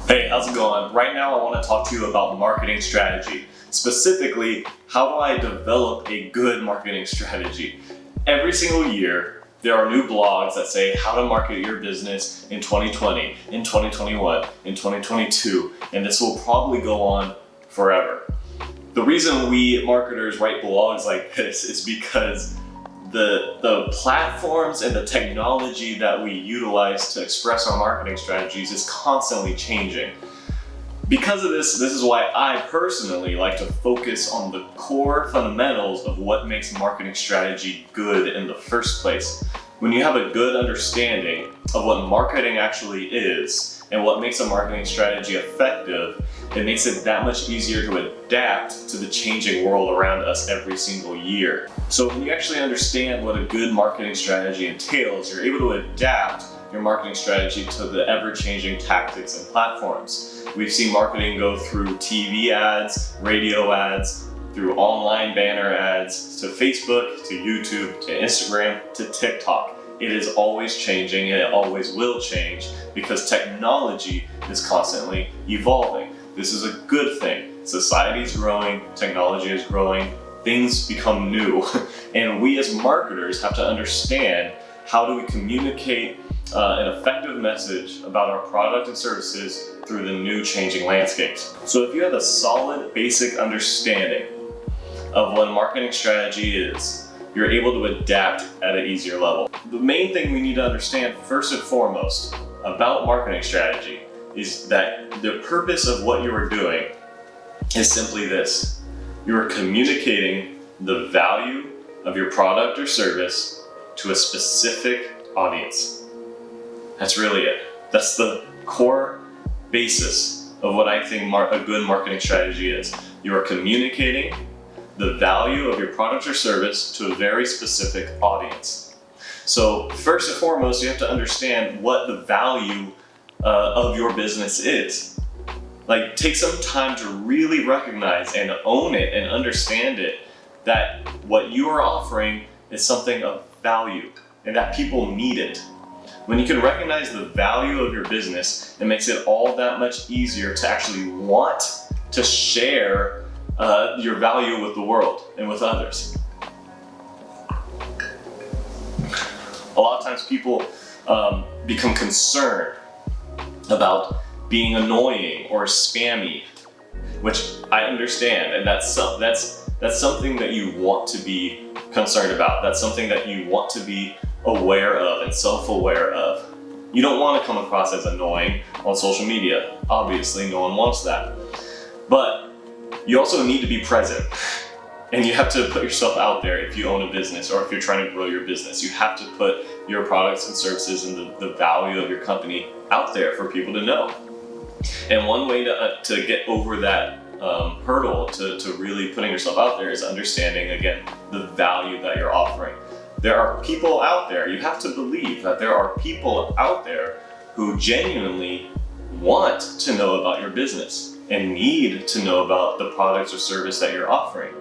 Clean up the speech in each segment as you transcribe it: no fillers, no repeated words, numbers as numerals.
Hey, how's it going? Right now I want to talk to you about marketing strategy. Specifically, how do I develop a good marketing strategy? Every single year, there are new blogs that say how to market your business in 2020, in 2021, in 2022, and this will probably go on forever. The reason we marketers write blogs like this is because the platforms and the technology that we utilize to express our marketing strategies is constantly changing. Because of this is why I personally like to focus on the core fundamentals of what makes marketing strategy good in the first place. When you have a good understanding of what marketing actually is and what makes a marketing strategy effective, it makes it that much easier to adapt to the changing world around us every single year. So when you actually understand what a good marketing strategy entails, you're able to adapt your marketing strategy to the ever-changing tactics and platforms. We've seen marketing go through TV ads, radio ads, through online banner ads, to Facebook, to YouTube, to Instagram, to TikTok. It is always changing and it always will change because technology is constantly evolving. This is a good thing. Society is growing, technology is growing, things become new. And we as marketers have to understand how do we communicate an effective message about our product and services through the new changing landscapes. So if you have a solid basic understanding of what a marketing strategy is, you're able to adapt at an easier level. The main thing we need to understand first and foremost about marketing strategy is that the purpose of what you are doing is simply this. You are communicating the value of your product or service to a specific audience. That's really it. That's the core basis of what I think a good marketing strategy is. You are communicating the value of your product or service to a very specific audience. So first and foremost, you have to understand what the value of your business is. Like, take some time to really recognize and own it and understand it, that what you are offering is something of value and that people need it. When you can recognize the value of your business, it makes it all that much easier to actually want to share your value with the world and with others. A lot of times people become concerned about being annoying or spammy, which I understand, and that's something that you want to be concerned about. That's something that you want to be aware of and self-aware of. You don't want to come across as annoying on social media. Obviously, no one wants that. But you also need to be present. And you have to put yourself out there if you own a business or if you're trying to grow your business. You have to put your products and services and the value of your company out there for people to know. And one way to get over that hurdle to really putting yourself out there is understanding, again, the value that you're offering. There are people out there, you have to believe that there are people out there who genuinely want to know about your business and need to know about the products or service that you're offering.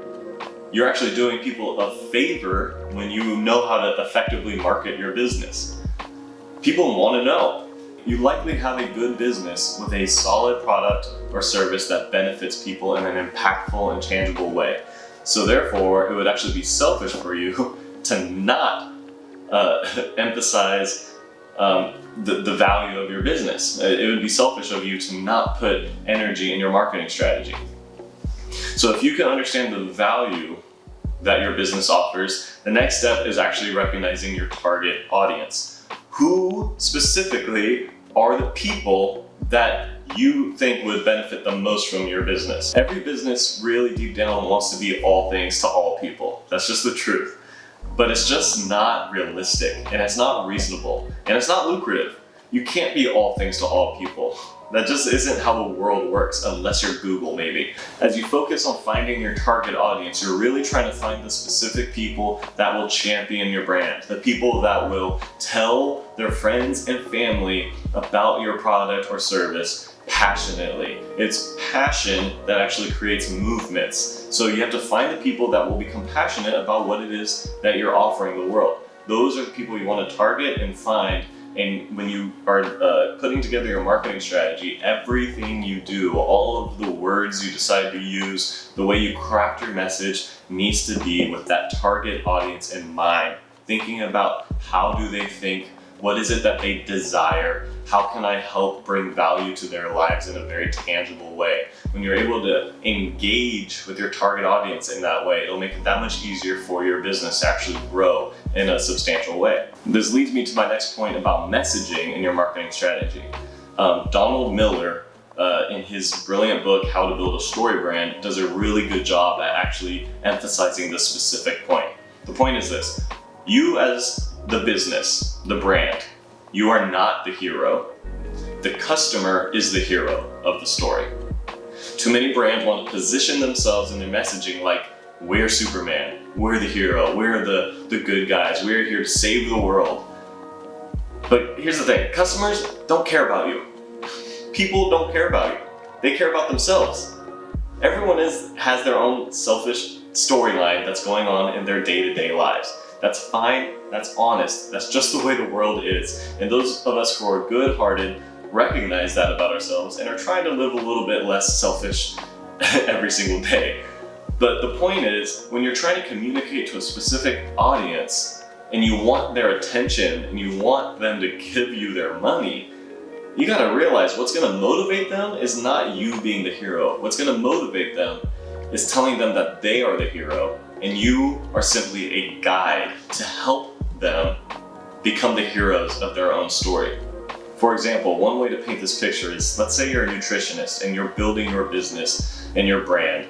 You're actually doing people a favor when you know how to effectively market your business. People want to know. You likely have a good business with a solid product or service that benefits people in an impactful and tangible way. So therefore, it would actually be selfish for you to not emphasize the value of your business. It would be selfish of you to not put energy in your marketing strategy. So if you can understand the value that your business offers, the next step is actually recognizing your target audience. Who specifically are the people that you think would benefit the most from your business? Every business really deep down wants to be all things to all people. That's just the truth. But it's just not realistic, and it's not reasonable, and it's not lucrative. You can't be all things to all people. That just isn't how the world works, unless you're Google maybe. As you focus on finding your target audience, you're really trying to find the specific people that will champion your brand, the people that will tell their friends and family about your product or service passionately. It's passion that actually creates movements. So you have to find the people that will become passionate about what it is that you're offering the world. Those are the people you want to target and find And when you are putting together your marketing strategy, everything you do, all of the words you decide to use, the way you craft your message needs to be with that target audience in mind. Thinking about how do they think, what is it that they desire, how can I help bring value to their lives in a very tangible way. When you're able to engage with your target audience in that way, it'll make it that much easier for your business to actually grow in a substantial way. This leads me to my next point about messaging in your marketing strategy. Donald Miller, in his brilliant book, How to Build a Story Brand, does a really good job at actually emphasizing this specific point. The point is this: you as the business, the brand, you are not the hero. The customer is the hero of the story. Too many brands want to position themselves in their messaging like, we're Superman, we're the hero, we're the good guys, we're here to save the world. But here's the thing, customers don't care about you. People don't care about you. They care about themselves. Everyone has their own selfish storyline that's going on in their day-to-day lives. That's fine, that's honest, that's just the way the world is. And those of us who are good-hearted recognize that about ourselves and are trying to live a little bit less selfish every single day. But the point is, when you're trying to communicate to a specific audience and you want their attention and you want them to give you their money, you gotta realize what's gonna motivate them is not you being the hero. What's gonna motivate them is telling them that they are the hero and you are simply a guide to help them become the heroes of their own story. For example, one way to paint this picture is, let's say you're a nutritionist and you're building your business and your brand.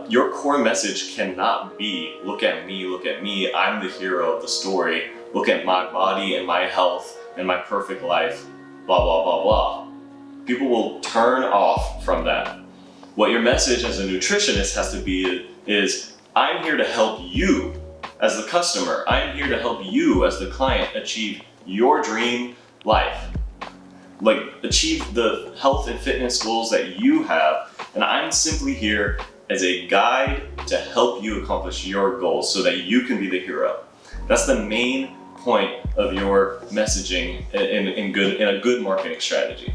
Your core message cannot be, look at me, I'm the hero of the story, look at my body and my health and my perfect life, blah, blah, blah, blah. People will turn off from that. What your message as a nutritionist has to be is, I'm here to help you as the customer. I'm here to help you as the client achieve your dream life. Like, achieve the health and fitness goals that you have. And I'm simply here as a guide to help you accomplish your goals so that you can be the hero. That's the main point of your messaging in a good marketing strategy.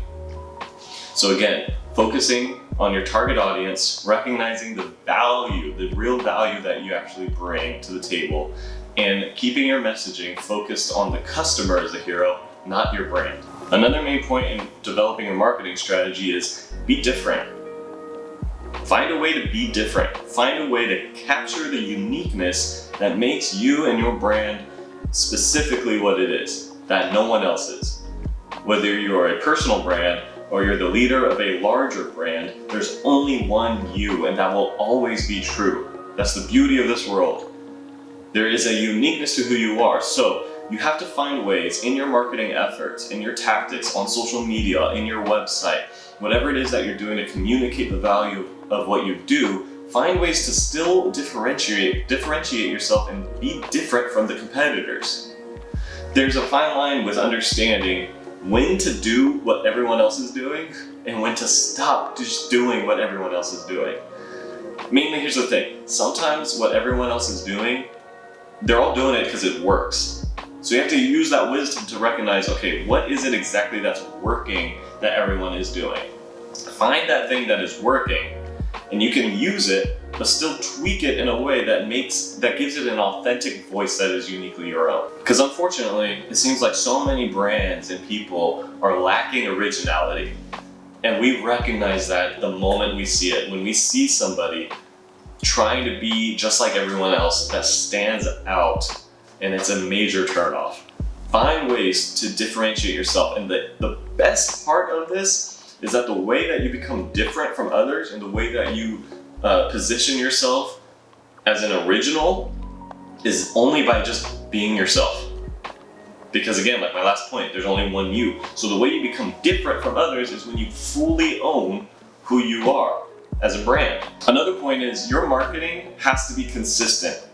So again, focusing on your target audience, recognizing the value, the real value that you actually bring to the table, and keeping your messaging focused on the customer as the hero, not your brand. Another main point in developing a marketing strategy is be different. Find a way to be different. Find a way to capture the uniqueness that makes you and your brand specifically what it is, that no one else is. Whether you're a personal brand or you're the leader of a larger brand, there's only one you, and that will always be true. That's the beauty of this world. There is a uniqueness to who you are, so you have to find ways in your marketing efforts, in your tactics, on social media, in your website, whatever it is that you're doing to communicate the value of what you do, find ways to still differentiate yourself and be different from the competitors. There's a fine line with understanding when to do what everyone else is doing and when to stop just doing what everyone else is doing. Mainly, here's the thing. Sometimes what everyone else is doing, they're all doing it because it works. So you have to use that wisdom to recognize, okay, what is it exactly that's working that everyone is doing? Find that thing that is working, and you can use it, but still tweak it in a way that gives it an authentic voice that is uniquely your own. Because unfortunately, it seems like so many brands and people are lacking originality. And we recognize that the moment we see it. When we see somebody trying to be just like everyone else, that stands out, and it's a major turnoff. Find ways to differentiate yourself. And the best part of this is that the way that you become different from others and the way that you position yourself as an original is only by just being yourself. Because again, like my last point, there's only one you. So the way you become different from others is when you fully own who you are as a brand. Another point is your marketing has to be consistent.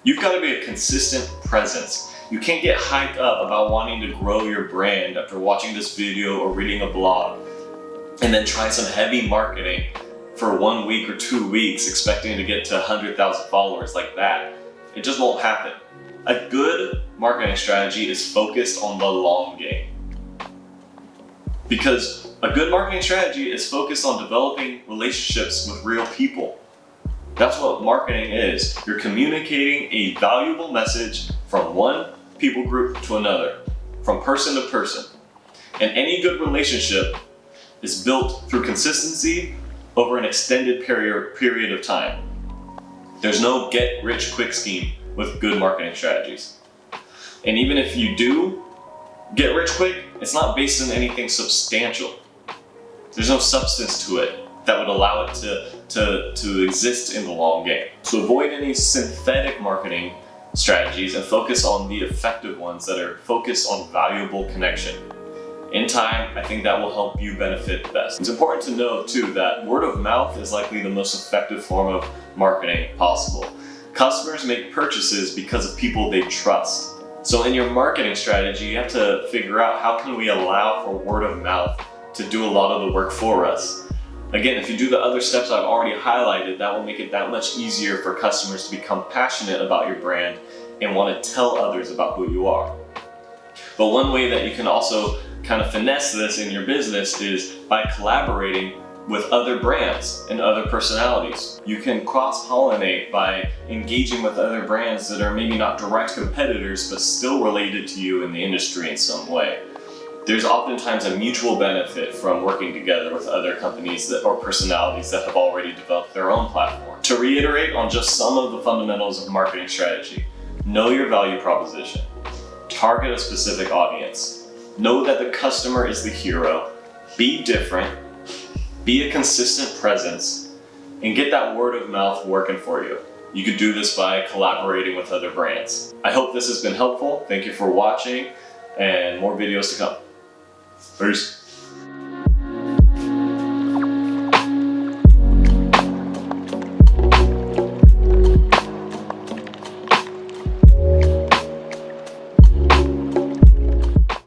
You've got to be a consistent presence. You can't get hyped up about wanting to grow your brand after watching this video or reading a blog and then try some heavy marketing for 1 week or 2 weeks expecting to get to 100,000 followers like that. It just won't happen. A good marketing strategy is focused on the long game. Because a good marketing strategy is focused on developing relationships with real people. That's what marketing is. You're communicating a valuable message from one people group to another, from person to person. And any good relationship is built through consistency over an extended period of time. There's no get-rich-quick scheme with good marketing strategies. And even if you do get rich quick, it's not based on anything substantial. There's no substance to it that would allow it to exist in the long game. So avoid any synthetic marketing strategies and focus on the effective ones that are focused on valuable connection. In time, I think that will help you benefit the best. It's important to know too that word of mouth is likely the most effective form of marketing possible. Customers make purchases because of people they trust. So in your marketing strategy, you have to figure out how can we allow for word of mouth to do a lot of the work for us. Again, if you do the other steps I've already highlighted, that will make it that much easier for customers to become passionate about your brand and want to tell others about who you are. But one way that you can also kind of finesse this in your business is by collaborating with other brands and other personalities. You can cross-pollinate by engaging with other brands that are maybe not direct competitors, but still related to you in the industry in some way. There's oftentimes a mutual benefit from working together with other companies or personalities that have already developed their own platform. To reiterate on just some of the fundamentals of marketing strategy, know your value proposition, target a specific audience, know that the customer is the hero, be different, be a consistent presence, and get that word of mouth working for you. You could do this by collaborating with other brands. I hope this has been helpful. Thank you for watching, and more videos to come. Peace.